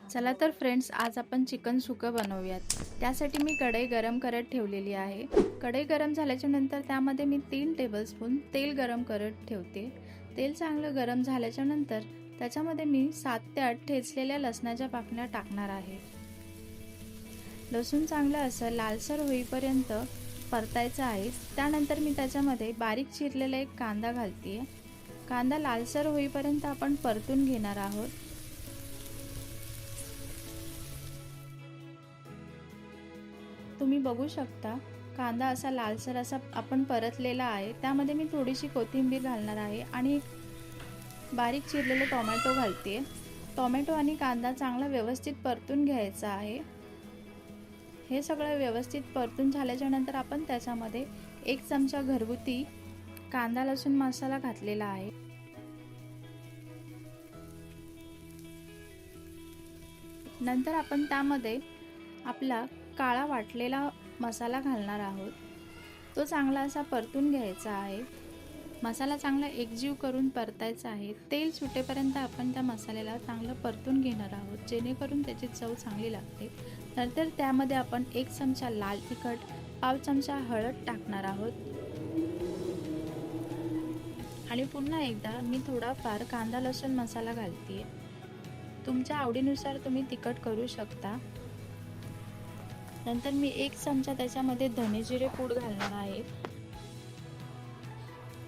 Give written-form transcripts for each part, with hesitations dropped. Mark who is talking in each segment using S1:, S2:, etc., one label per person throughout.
S1: चला तर फ्रेंड्स, आज आपण चिकन सुकं बनवूयात। त्यासाठी मी कढई गरम करत ठेवलेली आहे। कढई गरम झाल्याच्या नंतर त्यामध्ये मी 3 टेबलस्पून तेल गरम करत ठेवते। तेल चांगलं गरम झाल्याच्या नंतर त्याच्यामध्ये मी 7 ते 8 ठेचलेल्या लसणाच्या पाकळ्या टाकणार आहे। लसूण चांगलं असं लालसर होईपर्यंत परतायचं आहे। त्यानंतर मी त्याच्यामध्ये बारीक चिरलेला एक कांदा घालते। कांदा लालसर होईपर्यंत आपण परतून घेणार आहोत। तुम्ही बघू शकता कांदा असा लालसर असा आपण परतलेला आहे। त्यामध्ये मी थोडीशी कोथिंबीर घालणार आहे आणि बारीक चिरलेले टोमॅटो घालते। टोमॅटो आणि कांदा चांगला व्यवस्थित परतून घ्यायचा आहे। हे सगळं व्यवस्थित परतून झाल्याच्या नंतर आपण त्याच्यामध्ये 1 चमचा घरगुती कांदा लसूण मसाला घातलेला आहे। नंतर आपण त्यामध्ये आपला काळा वाटलेला मसाला घालणार आहोत। तो चांगला असा परतून घ्यायचा आहे। मसाला चांगला एकजीव करून परतायचा आहे। तेल सुटेपर्यंत आपण त्या मसाल्याला चांगलं परतून घेणार आहोत, जेणेकरून त्याची चव चांगली लागते। नंतर त्यामध्ये आपण 1 चमचा लाल तिखट, पाव चमचा हळद टाकणार आहोत आणि पुन्हा एकदा मी थोडाफार कांदा लसूण मसाला घालते। तुमच्या आवडीनुसार तुम्ही तिखट करू शकता। नंतर मी 1 चमचा त्याच्यामध्ये धने जिरे पूड घालणार आहे।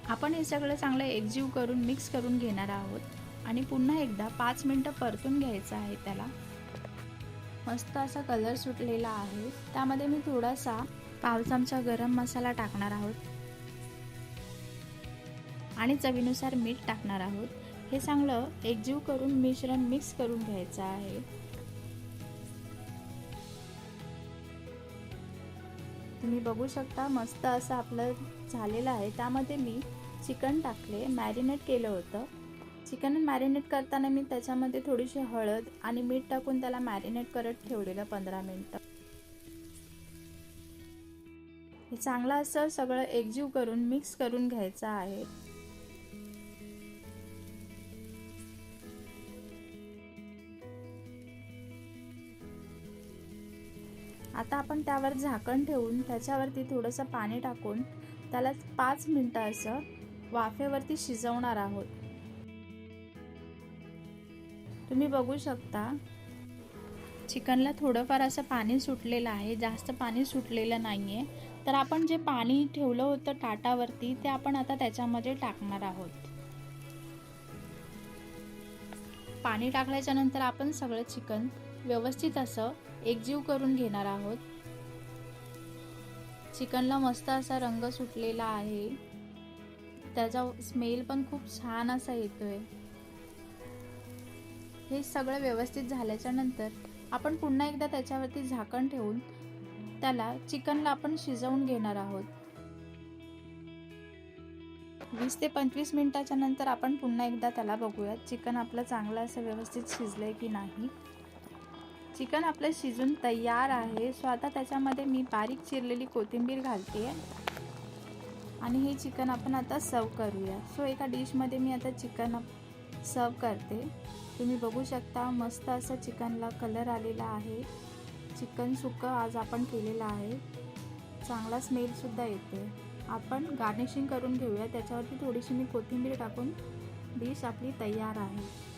S1: आपण हे सगळं चांगलं एकजीव करून मिक्स करून घेणार आहोत आणि पुन्हा एकदा 5 मिनिटं परतून घ्यायचं आहे। त्याला मस्त असा कलर सुटलेला आहे। त्यामध्ये मी थोडासा पाव चमचा गरम मसाला टाकणार आहोत आणि चवीनुसार मीठ टाकणार आहोत। हे चांगलं एकजीव करून मिश्रण मिक्स करून घ्यायचं आहे। तुम्ही बघू शकता मस्त असं आपलं झालेलं आहे। त्यामध्ये मी चिकन टाकले, मॅरिनेट केलं होतं। चिकन मॅरिनेट करताना मी त्याच्यामध्ये थोडीशी हळद आणि मीठ टाकून त्याला मॅरिनेट करत ठेवलेलं 15 मिनिटं। हे चांगलं असं सगळं एकजीव करून मिक्स करून घ्यायचं आहे। आता आपण त्यावर झाकण ठेवून त्याच्यावरती थोडंसं पाणी टाकून त्याला 5 मिनिटं असं वाफेवरती शिजवणार आहोत। तुम्ही बघू शकता चिकनला थोडंफार असं पाणी सुटलेलं आहे, जास्त पाणी सुटलेलं नाहीये। तर आपण जे पाणी ठेवलं होतं ताटावरती ते आपण आता त्याच्यामध्ये टाकणार आहोत। पाणी टाकल्याच्या नंतर आपण सगळं चिकन व्यवस्थित असं एकजीव करून घेणार आहोत। चिकनला मस्त असा रंग सुटलेला आहे। त्याचा स्मेल पण खूप छान असा येतोय। हे सगळं व्यवस्थित झाल्याच्या नंतर आपण पुन्हा एकदा त्याच्यावरती झाकण ठेवून त्याला चिकनला आपण शिजवून घेणार आहोत। 20 ते 25 मिनिटाच्या नंतर आपण पुन्हा एकदा त्याला बघूया चिकन आपलं चांगलं असं व्यवस्थित शिजलंय की नाही। चिकन आपलं शिजून तयार आहे। सो आता त्याच्यामध्ये मी बारीक चिरलेली कोथिंबीर घालते आणि हे चिकन आपण आता सर्व करूया। सो एका डिशमध्ये मी आता चिकन सर्व करते। तुम्ही बघू शकता मस्त असं चिकनला कलर आलेला आहे। चिकन सुक्कं आज आपण केलेलं आहे। चांगला स्मेल सुद्धा येते। आपण गार्निशिंग करून घेऊया। त्याच्यावरती थोडीशी मी कोथिंबीर टाकून डिश आपली तयार आहे।